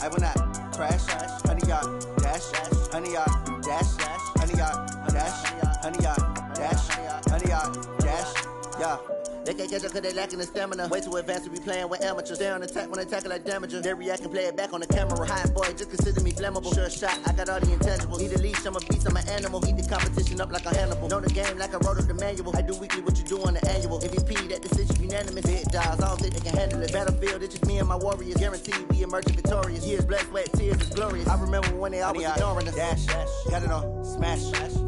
I will not crash. 100-yard dash. 100-yard dash. 100-yard dash. 100-yard dash. 100-yard dash. Yeah. They can't catch up cause they lacking the stamina. Way too advanced to be playing with amateurs. Stay on attack when they tackle like damager. They react and play it back on the camera. Hot boy, just consider me flammable. Sure shot, I got all the intangibles. Need a leash, I'm a beast, I'm an animal. Eat the competition up like a Hannibal. Know the game like I wrote up the manual. I do weekly what you do on the annual. MVP, that decision unanimous. Big dials, I don't think they can handle it. Battlefield, it's just me and my warriors. Guaranteed we emerge victorious. Years, blood, sweat, tears, it's glorious. I remember when they always ignoring us. Dash, got it on, smash,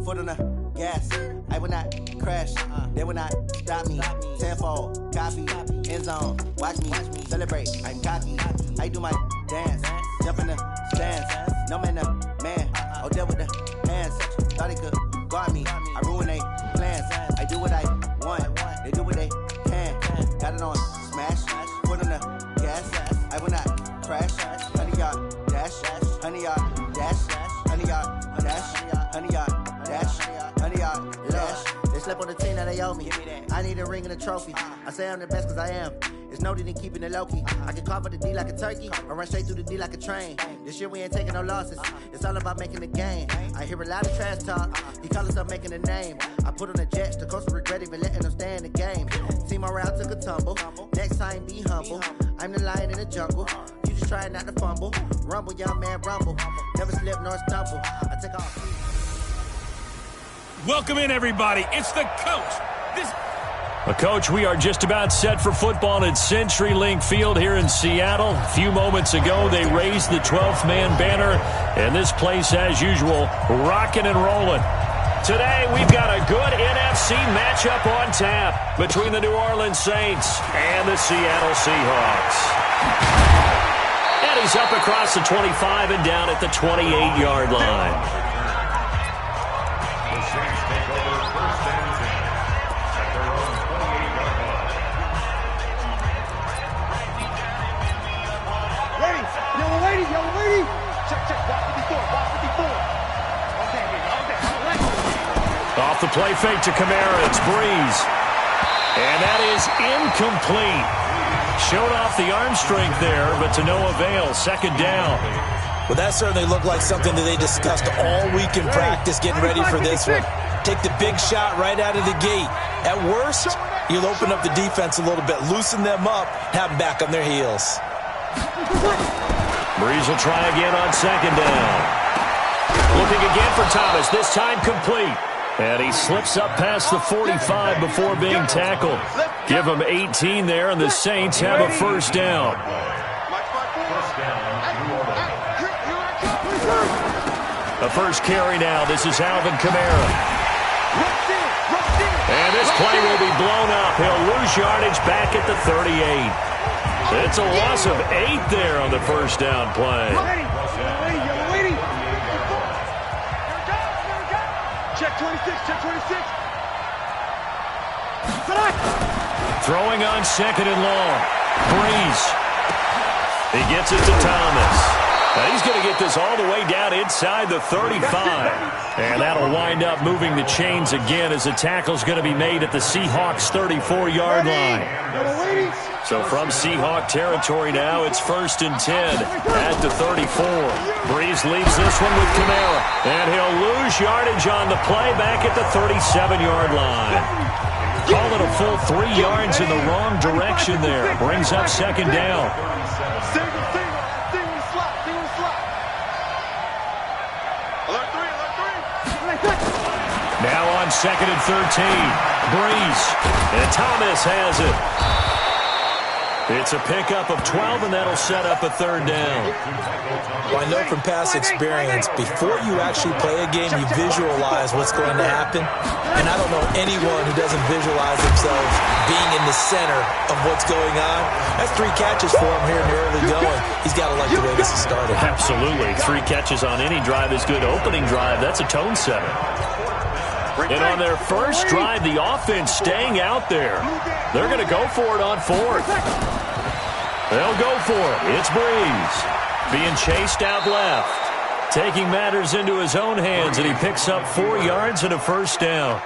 foot on the gas. I will not crash, they will not stop me. Tenfold, copy, end zone, watch me celebrate. I'm cocky, I do my dance, jump in the stands. No man, man, oh there with the hands. Thought they could guard me, I ruin they plans. I do what I want, they do what they can. Got it on smash, foot on the gas. I will not crash, 100-yard dash, 100-yard dash, 100-yard dash, 100-yard dash, 100-yard dash. They slept on the team that they owe me. I need a ring and a trophy. I say I'm the best cause I am. It's noted in keeping it low-key. I can carve up the D like a turkey or run straight through the D like a train. This year we ain't taking no losses. It's all about making the game. I hear a lot of trash talk. He call himself making a name. I put on the Jets. The coach will regret even letting them stay in the game. Team morale took a tumble. Next time be humble. I'm the lion in the jungle. You just try not to fumble. Rumble, young man, rumble. Never slip nor stumble. I take off. Welcome in, everybody. It's the coach. Coach, we are just about set for football at CenturyLink Field here in Seattle. A few moments ago, they raised the 12th man banner, and this place, as usual, rocking and rolling. Today, we've got a good NFC matchup on tap between the New Orleans Saints and the Seattle Seahawks. And he's up across the 25 and down at the 28-yard line. Off the play fake to Kamara, it's Breeze. And that is incomplete. Showed off the arm strength there, but to no avail. Second down. Well, that certainly looked like something that they discussed all week in practice, getting ready for this one. Take the big shot right out of the gate. At worst, you'll open up the defense a little bit, loosen them up, have them back on their heels. Breeze will try again on second down. Looking again for Thomas, this time complete. And he slips up past the 45 before being tackled. Give him 18 there, and the Saints have a first down. A first carry now. This is Alvin Kamara. And this play will be blown up. He'll lose yardage back at the 38. It's a loss of 8 there on the first down play. Check 26, check 26. Throwing on second and long. Breeze. He gets it to Thomas. Now he's going to get this all the way down inside the 35. And that'll wind up moving the chains again as the tackle's going to be made at the Seahawks 34-yard line. So from Seahawk territory now, it's 1st and 10 at the 34. Breeze leaves this one with Kamara. And he'll lose yardage on the play back at the 37-yard line. Call it a full 3 yards in the wrong direction there. Brings up second down. Now on 2nd and 13. Breeze. And Thomas has it. It's a pickup of 12, and that'll set up a third down. Well, I know from past experience, before you actually play a game, you visualize what's going to happen. And I don't know anyone who doesn't visualize themselves being in the center of what's going on. That's 3 catches for him here in the early going. He's got to like the way this is started. Absolutely. 3 catches on any drive is good. Opening drive, that's a tone setter. And on their first drive, the offense staying out there. They're going to go for it on 4th. They'll go for it. It's Breeze being chased out left. Taking matters into his own hands, and he picks up 4 yards and a first down.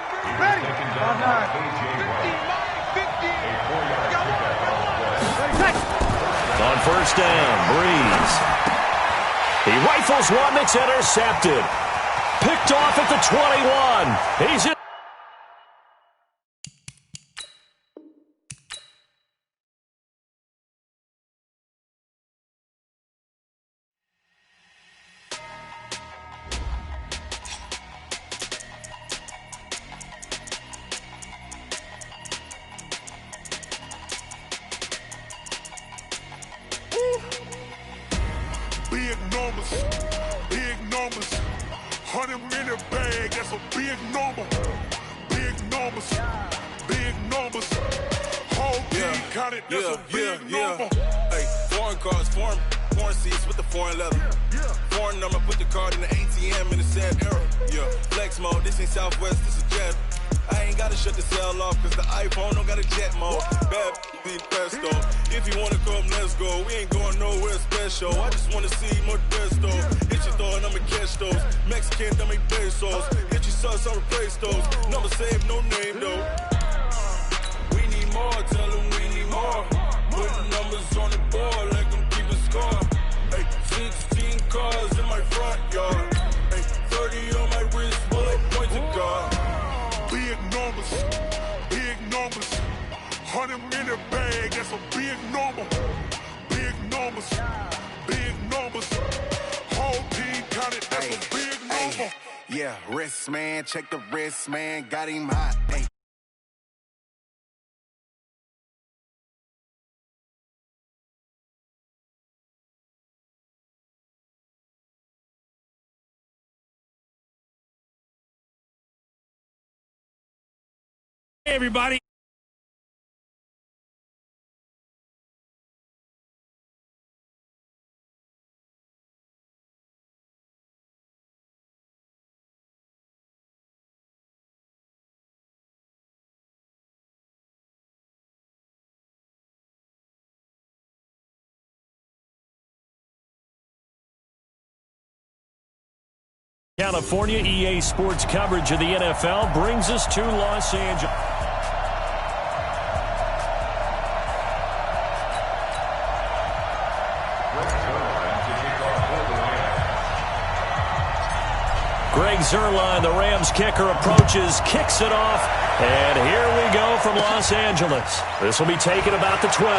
On first down, Breeze. He rifles one that's intercepted. Picked off at the 21. He's in. Big numbers, big numbers. 100 minute bag, that's a big number. Big numbers, big numbers. Whole team counted, that's a big number. Hey, foreign cars, foreign seats with the foreign leather. Foreign number, put the card in the ATM in the sad era. Yeah, flex mode, this ain't Southwest, this is Jet. I ain't gotta shut the cell off, cause the iPhone don't got a jet mode. Bad be pesto. If you wanna come, let's go. We ain't going nowhere special. I just wanna see more desto. Hit your throw and I'ma catch those. Mexican, dummy pesos. Hit your sauce, I'ma replace those. Number save, no name though. We need more, tell them we need more. Put the numbers on the board, let them keep a score. Hey, 16 cars in my front yard. Hey, 30 on my wrist, bullet point to God. Big numbers, big numbers. 100 minute bag, that's a big number. Big numbers, big numbers. Whole team counted, that's a big number. Yeah, wrist man, check the wrist man, got him hot. Ay. Hey, everybody. California EA Sports coverage of the NFL brings us to Los Angeles. Greg Zuerlein, the Rams kicker, approaches, kicks it off, and here we go from Los Angeles. This will be taken about the 12.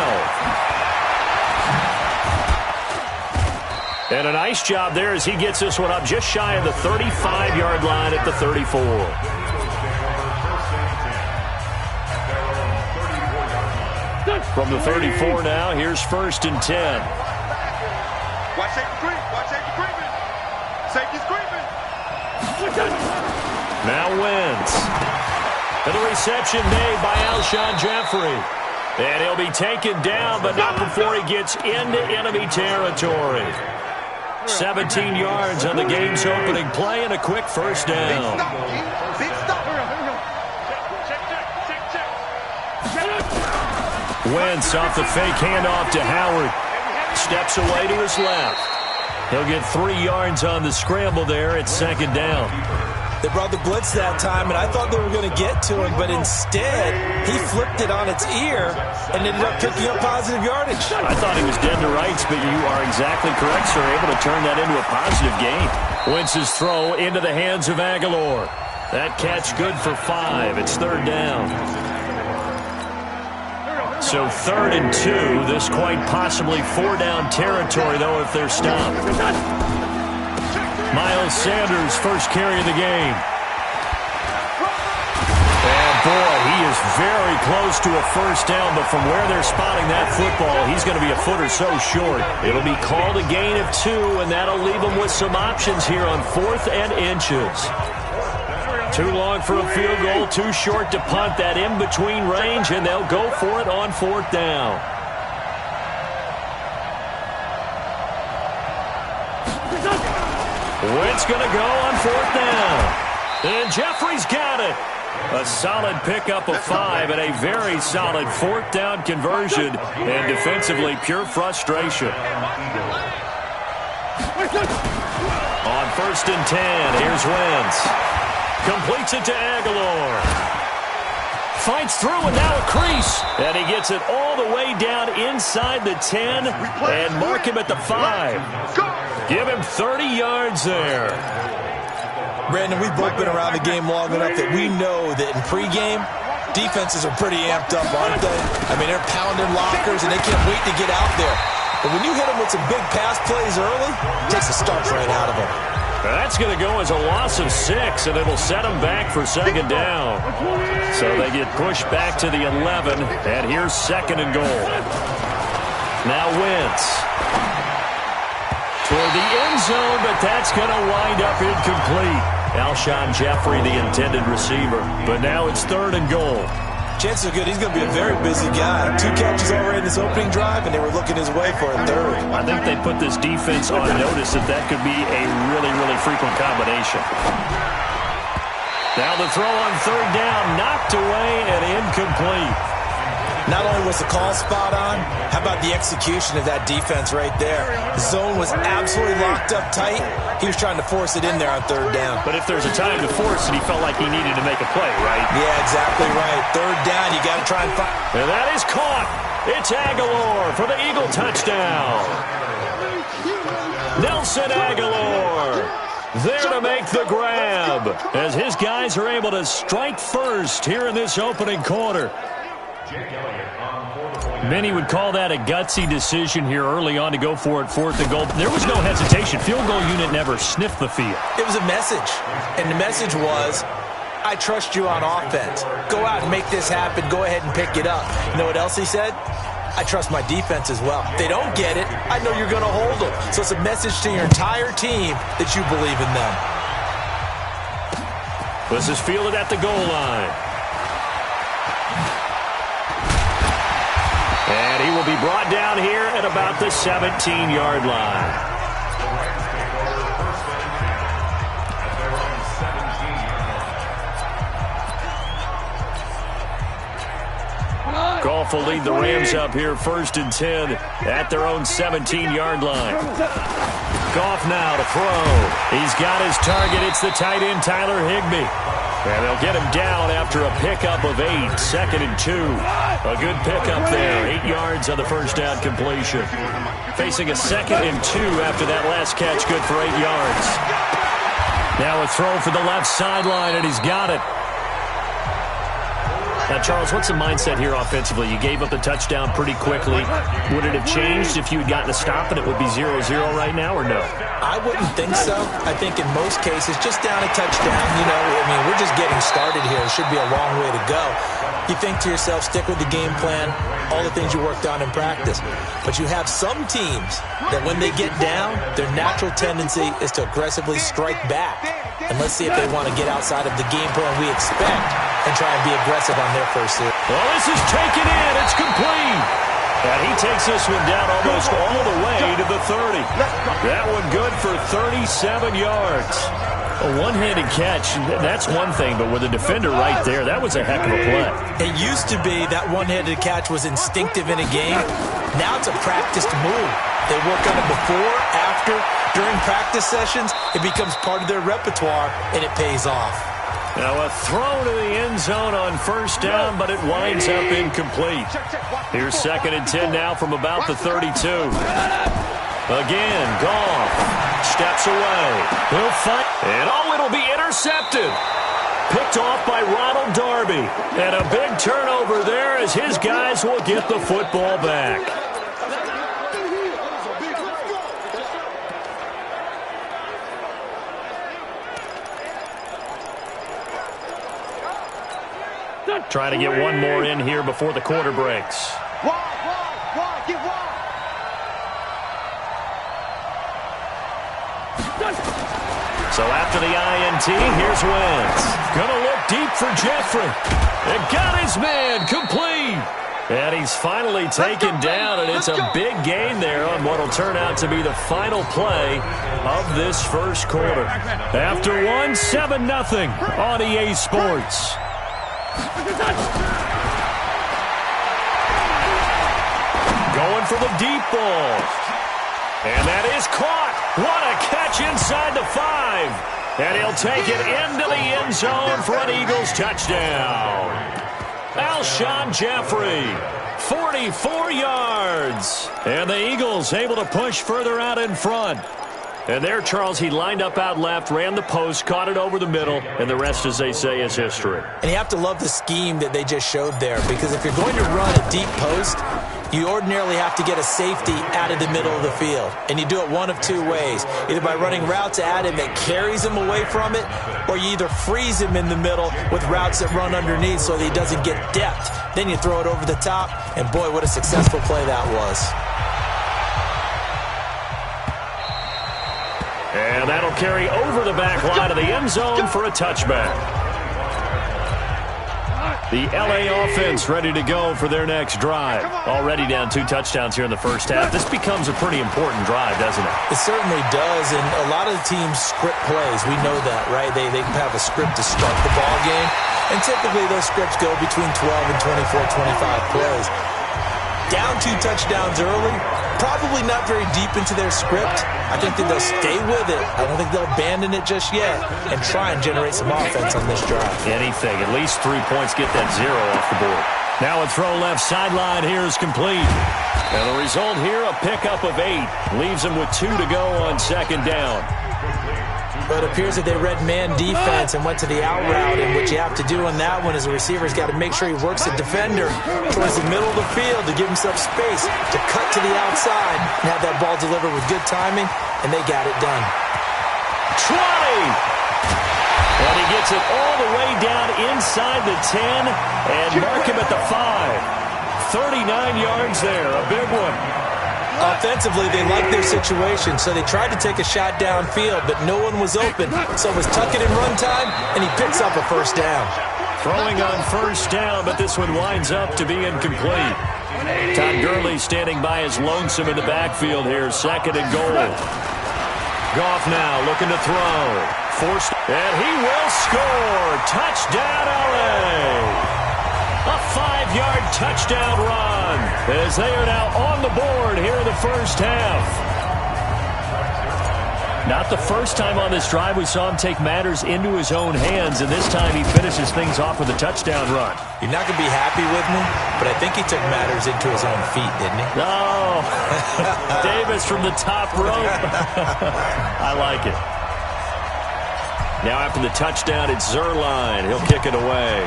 And a nice job there as he gets this one up just shy of the 35-yard line at the 34. From the 34 now, here's 1st and 10. Watch safety creep. Watch safety creeping. Safety's creeping. Now Wentz. And the reception made by Alshon Jeffrey. And he'll be taken down, but not before he gets into enemy territory. 17 yards on the game's opening play and a quick first down. Big stop. Wentz off the fake handoff to Howard. Steps away to his left. He'll get 3 yards on the scramble there at 2nd down. They brought the blitz that time, and I thought they were going to get to him, but instead, he flipped it on its ear and ended up picking up positive yardage. I thought he was dead to rights, but you are exactly correct, sir. Able to turn that into a positive gain. Wentz's throw into the hands of Aguilar. That catch good for 5. It's 3rd down. So 3rd and 2. This quite possibly 4-down territory, though, if they're stopped. Miles Sanders, first carry of the game. And boy, he is very close to a first down, but from where they're spotting that football, he's going to be a foot or so short. It'll be called a gain of 2, and that'll leave them with some options here on 4th and inches. Too long for a field goal, too short to punt. That in-between range, and they'll go for it on 4th down. Wentz going to go on 4th down. And Jeffrey's got it. A solid pickup of 5 and a very solid 4th down conversion. And defensively, pure frustration. On 1st and 10, here's Wentz. Completes it to Aguilar. Fights through and now a crease. And he gets it all the way down inside the 10 and mark him at the 5. Give him 30 yards there. Brandon, we've both been around the game long enough that we know that in pregame, defenses are pretty amped up, aren't they? I mean, they're pounding lockers, and they can't wait to get out there. But when you hit them with some big pass plays early, it takes the starch right out of them. That's going to go as a loss of 6, and it'll set them back for second down. So they get pushed back to the 11, and here's 2nd and goal. Now Wentz. Toward the end zone, but that's going to wind up incomplete. Alshon Jeffrey, the intended receiver. But now it's 3rd and goal. Chances are good he's going to be a very busy guy. 2 catches already in his opening drive, and they were looking his way for a 3rd. I think they put this defense on notice that could be a really, really frequent combination. Now the throw on 3rd down, knocked away and incomplete. Not only was the call spot on, how about the execution of that defense right there? The zone was absolutely locked up tight. He was trying to force it in there on 3rd down. But if there's a time to force it, he felt like he needed to make a play, right? Yeah, exactly right. 3rd down, you got to try and find. And that is caught. It's Aguilar for the Eagle touchdown. Nelson Aguilar there to make the grab as his guys are able to strike first here in this opening quarter. Many would call that a gutsy decision here early on to go for it 4th and goal. There was no hesitation. Field goal unit never sniffed the field. It was a message, and the message was, I trust you on offense. Go out and make this happen. Go ahead and pick it up. You know what else he said? I trust my defense as well. If they don't get it, I know you're going to hold them. So it's a message to your entire team that you believe in them. This is fielded at the goal line. And he will be brought down here at about the 17-yard line. Goff will lead the Rams up here 1st and 10 at their own 17-yard line. Goff now to throw. He's got his target. It's the tight end, Tyler Higbee. And they'll get him down after a pickup of 8, 2nd and 2. A good pickup there, 8 yards on the first down completion. Facing a 2nd and 2 after that last catch, good for 8 yards. Now a throw for the left sideline, and he's got it. Now, Charles, what's the mindset here offensively? You gave up the touchdown pretty quickly. Would it have changed if you had gotten a stop and it would be 0-0 right now, or no? I wouldn't think so. I think in most cases, just down a touchdown, you know, I mean, we're just getting started here. It should be a long way to go. You think to yourself, stick with the game plan, all the things you worked on in practice. But you have some teams that when they get down, their natural tendency is to aggressively strike back. And let's see if they want to get outside of the game plan we expect and try and be aggressive on their first series. Well, this is taken in. It's complete. And he takes this one down almost all the way to the 30. That one good for 37 yards. A one-handed catch, that's one thing, but with a defender right there, that was a heck of a play. It used to be that one-handed catch was instinctive in a game. Now it's a practiced move. They work on it before, after, during practice sessions. It becomes part of their repertoire, and it pays off. Now a throw to the end zone on first down, but it winds up incomplete. Here's 2nd and 10 now from about the 32. Again, Goff steps away. He'll fight. And it'll be intercepted. Picked off by Ronald Darby. And a big turnover there as his guys will get the football back. Trying to get one more in here before the quarter breaks. Get wide. So after the INT, here's Wentz. Gonna look deep for Jeffrey. And got his man complete. And he's finally taken down, and it's a big gain there on what will turn out to be the final play of this first quarter. After one, 7-0 on EA Sports. Going for the deep ball. And that is caught. What a catch inside the 5. And he'll take it into the end zone for an Eagles touchdown. Alshon Jeffrey, 44 yards. And the Eagles able to push further out in front. And there, Charles, he lined up out left, ran the post, caught it over the middle, and the rest, as they say, is history. And you have to love the scheme that they just showed there, because if you're going to run a deep post, you ordinarily have to get a safety out of the middle of the field. And you do it one of two ways, either by running routes at him that carries him away from it, or you either freeze him in the middle with routes that run underneath so that he doesn't get depth. Then you throw it over the top, and boy, what a successful play that was. And that'll carry over the back line of the end zone for a touchback. The LA offense ready to go for their next drive. Already down 2 touchdowns here in the first half. This becomes a pretty important drive, doesn't it? It certainly does, and a lot of the teams script plays. We know that, right? They have a script to start the ball game, and typically those scripts go between 12 and 24, 25 plays. Down 2 touchdowns early, probably not very deep into their script. I think that they'll stay with it. I don't think they'll abandon it just yet and try and generate some offense on this drive. Anything. At least 3 points, get that 0 off the board. Now a throw left sideline here is complete. And the result here, a pickup of 8. Leaves them with 2 to go on second down. But it appears that they read man defense and went to the out route, and what you have to do on that one is the receiver's got to make sure he works the defender towards the middle of the field to give himself space to cut to the outside and have that ball delivered with good timing, and they got it done. 20! And he gets it all the way down inside the 10 and mark him at the 5. 39 yards there, a big one. Offensively, they liked their situation, so they tried to take a shot downfield, but no one was open. So it was tuck it and run time, and he picks up a first down. Throwing on first down, but this one winds up to be incomplete. Todd Gurley standing by his lonesome in the backfield here, second and goal. Goff now looking to throw. Forced, and he will score. Touchdown, LA. A 5-yard touchdown run as they are now on the board here in the first half. Not the first time on this drive we saw him take matters into his own hands, and this time he finishes things off with a touchdown run. You're not going to be happy with me, but I think he took matters into his own feet, didn't he? No. Davis from the top rope. I like it. Now after the touchdown, it's Zerline. He'll kick it away.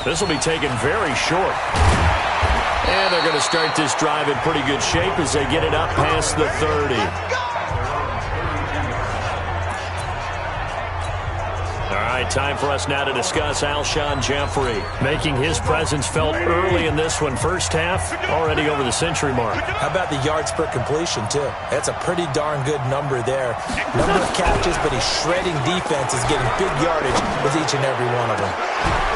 This will be taken very short. And they're going to start this drive in pretty good shape as they get it up past the 30. All right, time for us now to discuss Alshon Jeffrey, making his presence felt early in this one. First half, already over the century mark. How about the yards per completion, too? That's a pretty darn good number there. Number of catches, but he's shredding defenses, getting big yardage with each and every one of them.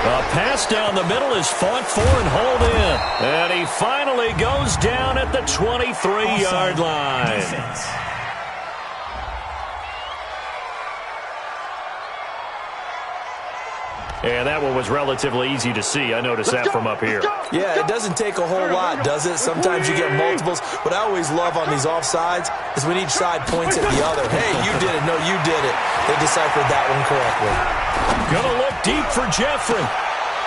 A pass down the middle is fought for and hauled in. And he finally goes down at the 23-yard line. And that one was relatively easy to see. I noticed that from up here. Yeah, it doesn't take a whole lot, does it? Sometimes you get multiples. What I always love on these offsides is when each side points at the other. Hey, you did it. No, you did it. They deciphered that one correctly. Gonna look deep for Jeffrey.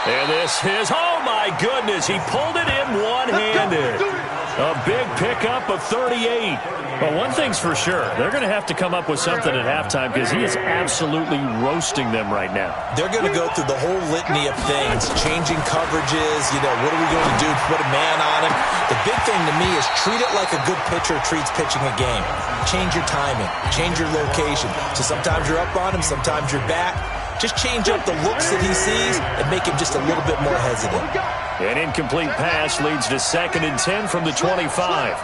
And this is, oh my goodness, he pulled it in one-handed. A big pickup of 38. But one thing's for sure, they're going to have to come up with something at halftime because he is absolutely roasting them right now. They're going to go through the whole litany of things, changing coverages, what are we going to do to put a man on him? The big thing to me is treat it like a good pitcher treats pitching a game. Change your timing, change your location. So sometimes you're up on him, sometimes you're back. Just change up the looks that he sees and make him just a little bit more hesitant. An incomplete pass leads to 2nd and 10 from the 25.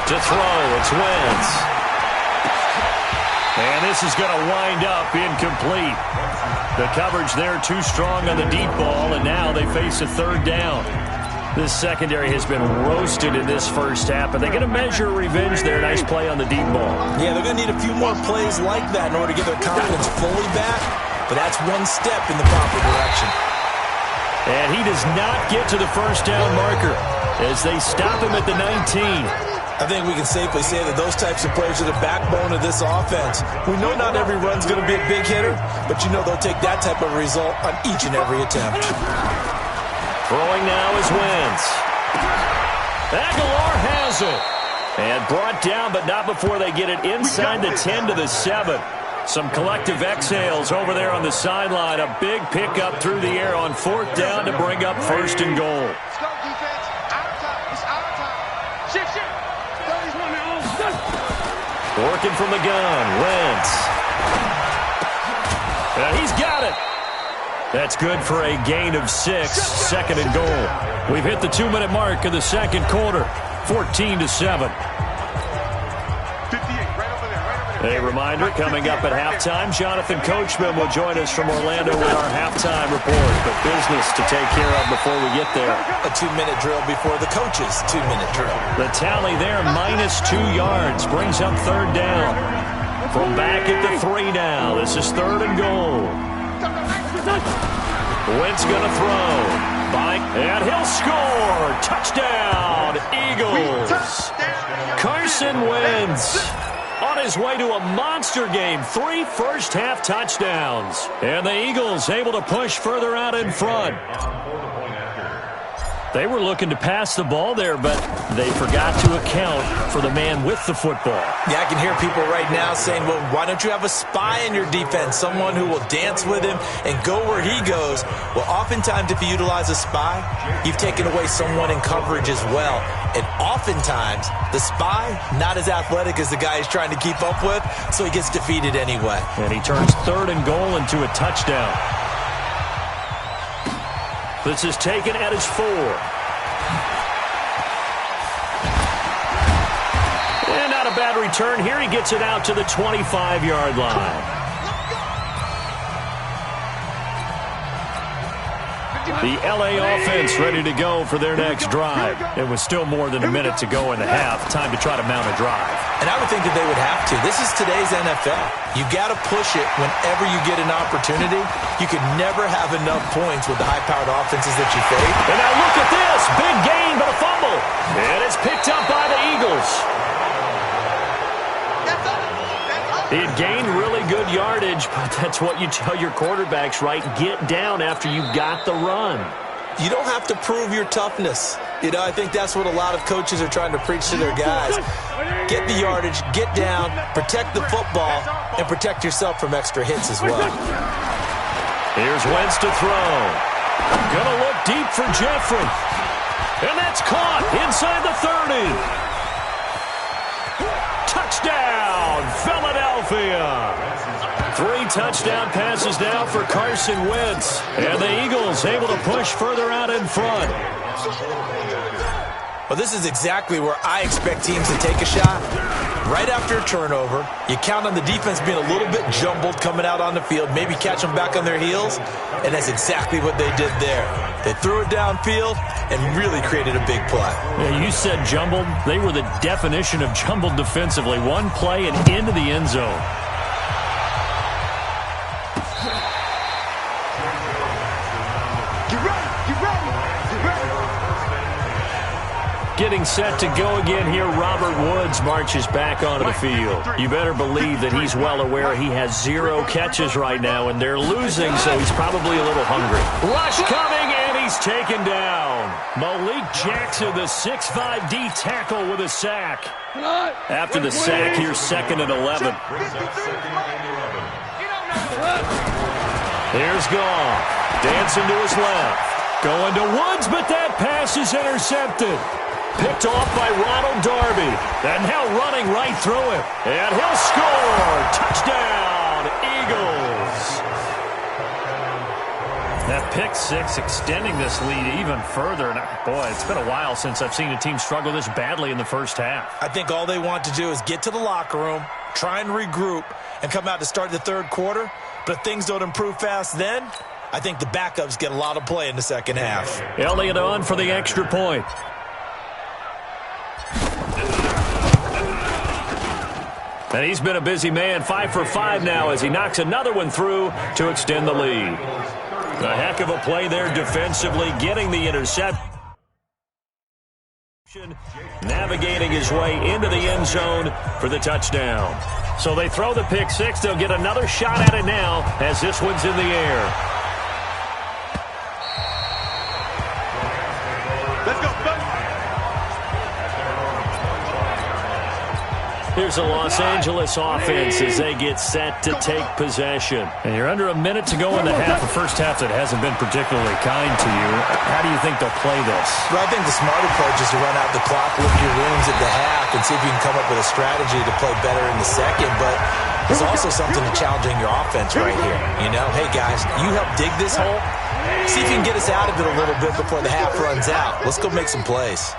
To throw, it's Wentz. And this is going to wind up incomplete. The coverage there too strong on the deep ball, and now they face a 3rd down. This secondary has been roasted in this first half, but they're going to measure revenge there. Nice play on the deep ball. Yeah, they're going to need a few more plays like that in order to get their confidence fully back, but that's one step in the proper direction. And he does not get to the first down marker as they stop him at the 19. I think we can safely say that those types of plays are the backbone of this offense. We know not every run's going to be a big hitter, but they'll take that type of result on each and every attempt. Throwing now is Wentz. Aguilar throws it. And brought down, but not before they get it inside the 10 to the 7. Some collective exhales over there on the sideline. A big pickup through the air on 4th down to bring up 1st and goal. Let's go, defense. Our time. It's our time. Shift. Working from the gun, Wentz. And he's got it. That's good for a gain of 6, 2nd and goal. We've hit the 2-minute mark of the 2nd quarter, 14-7. A reminder, coming up at halftime, Jonathan Coachman will join us from Orlando with our halftime report. But business to take care of before we get there. A 2-minute drill before the coach's 2-minute drill. The tally there, -2 yards, brings up 3rd down. From back at the 3 now, this is 3rd and goal. Wentz gonna throw. And he'll score. Touchdown, Eagles. Carson Wentz on his way to a monster game. 3 first-half touchdowns. And the Eagles able to push further out in front. They were looking to pass the ball there, but they forgot to account for the man with the football. Yeah, I can hear people right now saying, well, why don't you have a spy in your defense, someone who will dance with him and go where he goes? Well, oftentimes if you utilize a spy, you've taken away someone in coverage as well. And oftentimes, the spy, not as athletic as the guy he's trying to keep up with, so he gets defeated anyway. And he turns 3rd and goal into a touchdown. This is taken at his 4. And not a bad return here. He gets it out to the 25-yard line. The LA offense ready to go for their next drive. It was still more than a minute to go in the half. Time to try to mount a drive. And I would think that they would have to. This is today's NFL. You got to push it whenever you get an opportunity. You can never have enough points with the high-powered offenses that you face. And now look at this. Big gain, but a fumble. And it's picked up by the Eagles. He had gained really good yardage, but that's what you tell your quarterbacks, right? Get down after you got the run. You don't have to prove your toughness. You know, I think that's what a lot of coaches are trying to preach to their guys. Get the yardage, get down, protect the football, and protect yourself from extra hits as well. Here's Wentz to throw. Gonna look deep for Jeffrey. And that's caught inside the 30. Touchdown, Philadelphia. 3 touchdown passes now for Carson Wentz. And the Eagles able to push further out in front. Well, this is exactly where I expect teams to take a shot. Right after a turnover, you count on the defense being a little bit jumbled coming out on the field, maybe catch them back on their heels, and that's exactly what they did there. They threw it downfield and really created a big play. Yeah, you said jumbled. They were the definition of jumbled defensively. One play and into the end zone. Getting set to go again here, Robert Woods marches back onto the field. You better believe that he's well aware he has 0 catches right now, and they're losing, so he's probably a little hungry. Rush coming, and he's taken down. Malik Jackson, the 6'5" D tackle with a sack. After the sack, here's 2nd and 11. Here's Goff, dancing to his left. Going to Woods, but that pass is intercepted. Picked off by Ronald Darby. And now running right through it. And he'll score. Touchdown, Eagles. That pick 6 extending this lead even further. And boy, it's been a while since I've seen a team struggle this badly in the first half. I think all they want to do is get to the locker room, try and regroup, and come out to start the 3rd quarter. But if things don't improve fast then, I think the backups get a lot of play in the second half. Elliott on for the extra point. And he's been a busy man, 5 for 5 now as he knocks another one through to extend the lead. A heck of a play there defensively, getting the interception. Navigating his way into the end zone for the touchdown. So they throw the pick 6. They'll get another shot at it now as this one's in the air. Let's go, Here's a Los Angeles offense as they get set to take possession. And you're under a minute to go in the half, a first half that hasn't been particularly kind to you. How do you think they'll play this? Well, I think the smart approach is to run out the clock, look your rooms at the half, and see if you can come up with a strategy to play better in the second. But there's also something to challenging your offense right here. You know, hey, guys, you help dig this hole. See if you can get us out of it a little bit before the half runs out. Let's go make some plays.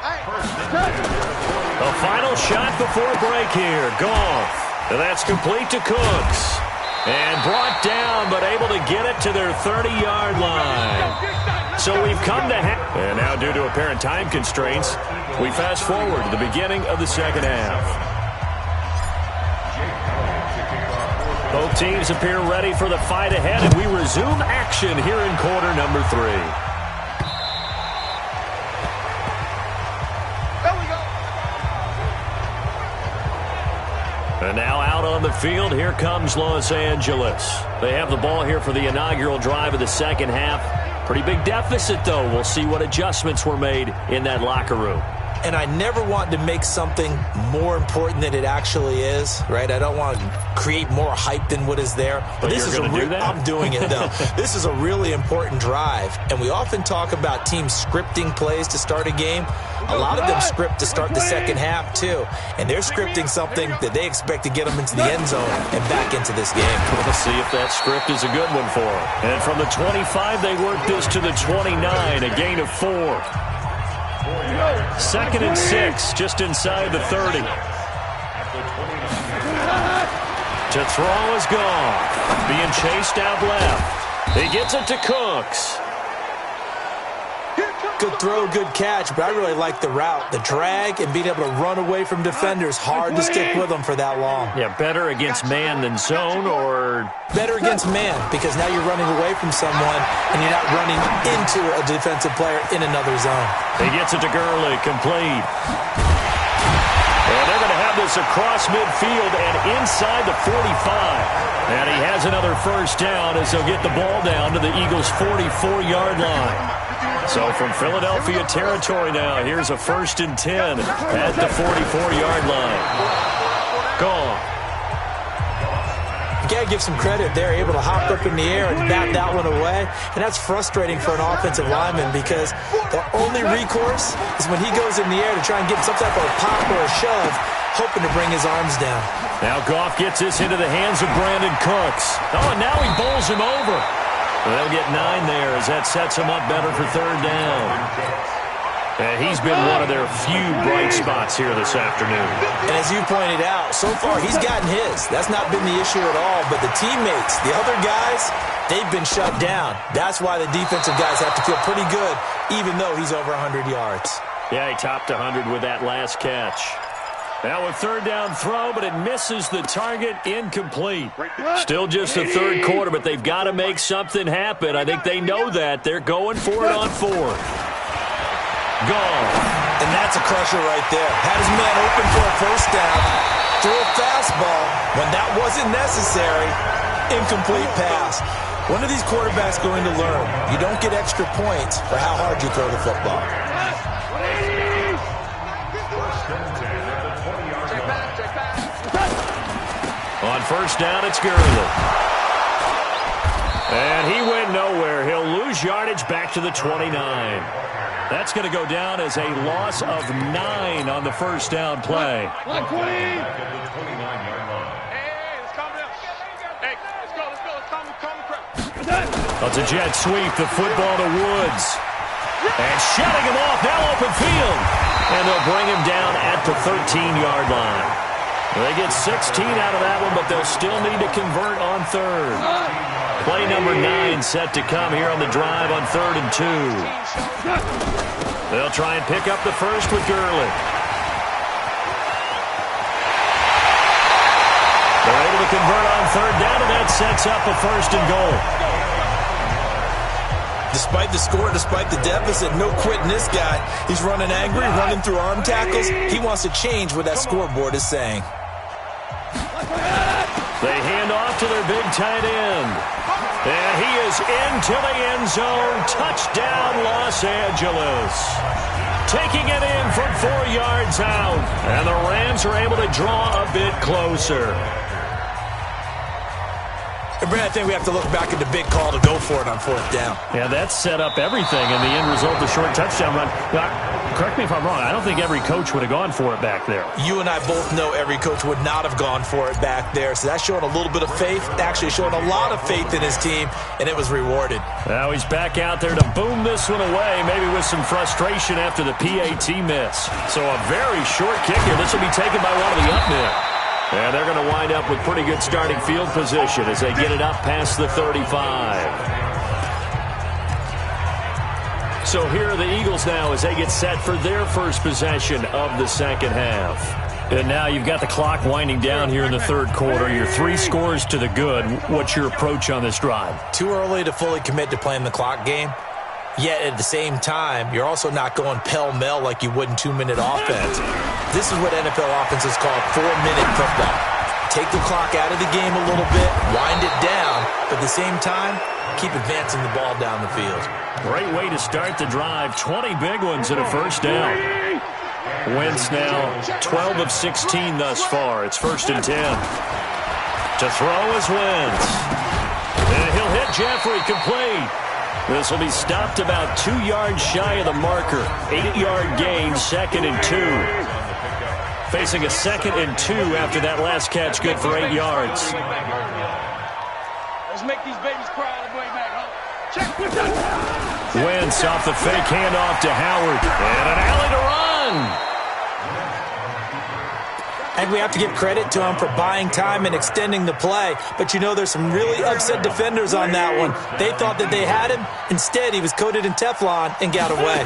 A final shot before break here. Goff. And that's complete to Cooks. And brought down, but able to get it to their 30-yard line. So we've come to half. And now, due to apparent time constraints, we fast forward to the beginning of the second half. Both teams appear ready for the fight ahead, and we resume action here in quarter number 3. And now out on the field, here comes Los Angeles. They have the ball here for the inaugural drive of the second half. Pretty big deficit, though. We'll see what adjustments were made in that locker room. And I never want to make something more important than it actually is, right? I don't want to create more hype than what is there. But this is I'm doing it, though. This is a really important drive. And we often talk about teams scripting plays to start a game. A lot of them script to start the second half, too. And they're scripting something that they expect to get them into the end zone and back into this game. We'll see if that script is a good one for them. And from the 25, they work this to the 29, a gain of 4. 2nd and 6, just inside the 30. To throw is gone. Being chased out left. He gets it to Cooks. Good throw, good catch, but I really like the route. The drag and being able to run away from defenders. Hard to stick with them for that long. Yeah, better against man than zone, or? Better against man, because now you're running away from someone and you're not running into a defensive player in another zone. He gets it to Gurley, complete. And they're going to have this across midfield and inside the 45. And he has another first down as they'll get the ball down to the Eagles' 44-yard line. So from Philadelphia territory now, here's a 1st and 10 at the 44-yard line. Gone. You got to give some credit. They're able to hop up in the air and bat that one away. And that's frustrating for an offensive lineman because the only recourse is when he goes in the air to try and get some type of a pop or a shove, hoping to bring his arms down. Now Goff gets this into the hands of Brandon Cooks. Oh, and now he bowls him over. They'll get 9 there as that sets him up better for 3rd down. And he's been one of their few bright spots here this afternoon. And as you pointed out, so far he's gotten his. That's not been the issue at all. But the teammates, the other guys, they've been shut down. That's why the defensive guys have to feel pretty good, even though he's over 100 yards. Yeah, he topped 100 with that last catch. Now a 3rd down throw, but it misses the target, incomplete. Still just the 3rd quarter, but they've got to make something happen. I think they know that. They're going for it on 4th. Gone. And that's a crusher right there. Had his man open for a first down. Threw a fastball when that wasn't necessary. Incomplete pass. When are these quarterbacks going to learn? You don't get extra points for how hard you throw the football. On 1st down, it's Gurley. And he went nowhere. He'll lose yardage back to the 29. That's going to go down as a loss of 9 on the 1st down play. That's a jet sweep. The football to Woods. And shutting him off. Now open field. And they'll bring him down at the 13-yard line. They get 16 out of that one, but they'll still need to convert on 3rd. Play number 9 set to come here on the drive on 3rd and 2. They'll try and pick up the first with Gurley. They're able to convert on 3rd down, and that sets up a 1st and goal. Despite the score, despite the deficit, no quitting this guy. He's running angry, running through arm tackles. He wants to change what that scoreboard is saying. They hand off to their big tight end. And he is into the end zone. Touchdown, Los Angeles. taking it in from 4 yards out. And the Rams are able to draw a bit closer. And Brad, I think we have to look back at the big call to go for it on 4th down. Yeah, that set up everything in the end result, the short touchdown run. Now, correct me if I'm wrong, I don't think every coach would have gone for it back there. You and I both know every coach would not have gone for it back there, so that's showing a little bit of faith, actually showing a lot of faith in his team, and it was rewarded. Now he's back out there to boom this one away, maybe with some frustration after the PAT miss. So a very short kick here. This will be taken by one of the up men. And they're going to wind up with pretty good starting field position as they get it up past the 35. So here are the Eagles now as they get set for their first possession of the second half. And now you've got the clock winding down here in the third quarter. You're 3 scores to the good. What's your approach on this drive? Too early to fully commit to playing the clock game. Yet at the same time, you're also not going pell-mell like you would in 2-minute offense. This is what NFL offenses call 4-minute football. Take the clock out of the game a little bit, wind it down, but at the same time, keep advancing the ball down the field. Great way to start the drive. 20 big ones and a first down. Wentz now 12 of 16 thus far. It's 1st and 10. To throw is Wentz. And he'll hit Jeffrey, complete. This will be stopped about 2 yards shy of the marker. 8-yard gain, 2nd and 2. Facing a 2nd and 2 after that last catch, good for 8 yards. Let's make these babies cry on the way back home. Check with that. Wentz off the fake handoff to Howard. And an alley to run. And we have to give credit to him for buying time and extending the play. But you know there's some really upset defenders on that one. They thought that they had him. Instead, he was coated in Teflon and got away.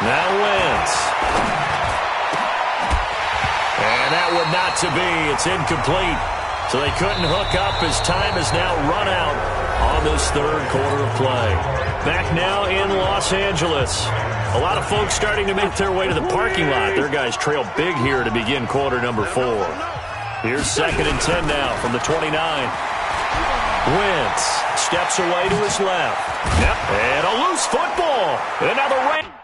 Now Wentz. And that would not to be. It's incomplete. So they couldn't hook up as time has now run out on this third quarter of play. Back now in Los Angeles. A lot of folks starting to make their way to the parking lot. Their guys trail big here to begin quarter number 4. Here's 2nd and 10 now from the 29. Wentz steps away to his left. Yep. And a loose football. And now the Rams.